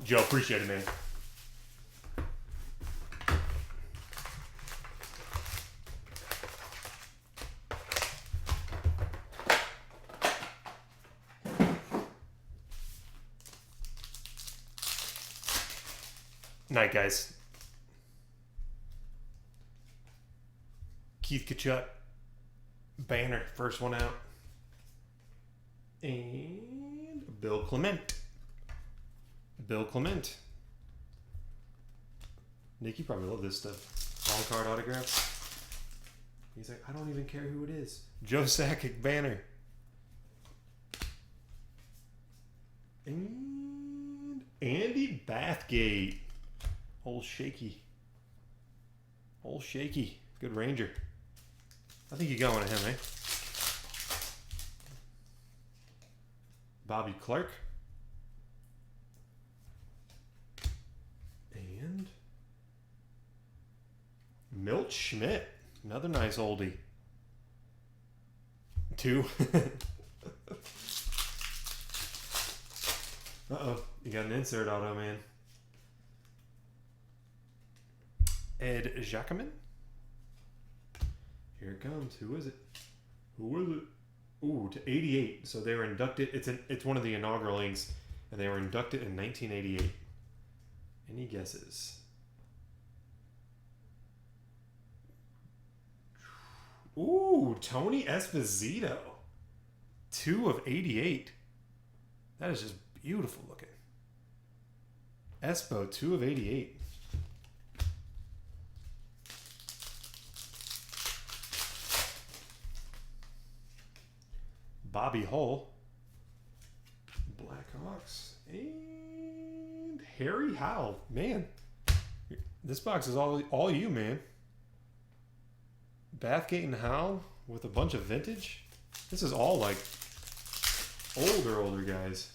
Joe, appreciate it, man. Night, guys. Keith Kachuk. Banner. First one out. And Bill Clement. Bill Clement. Nick, you probably love this stuff. Long card autographs. He's like, I don't even care who it is. Joe Sakic banner. And Andy Bathgate. Old shaky. Old shaky. Good Ranger. I think you got one of him, eh? Bobby Clark. And Milt Schmidt. Another nice oldie. 2. Uh-oh. You got an insert auto, man. Ed Jacquemin. Here it comes. Who is it? Who is it? Ooh, to 88. So they were inducted. It's one of the inaugural inks, and they were inducted in 1988. Any guesses? Ooh, Tony Esposito. 2 of 88. That is just beautiful looking. Espo, 2 of 88. Bobby Hull. Blackhawks. And Harry Howell. Man, this box is all you, man. Bathgate and Howell with a bunch of vintage. This is all like older guys.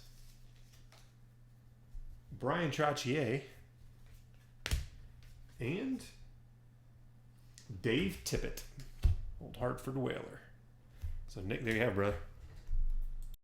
Brian Trottier. And Dave Tippett. Old Hartford Whaler. So, Nick, there you have, brother.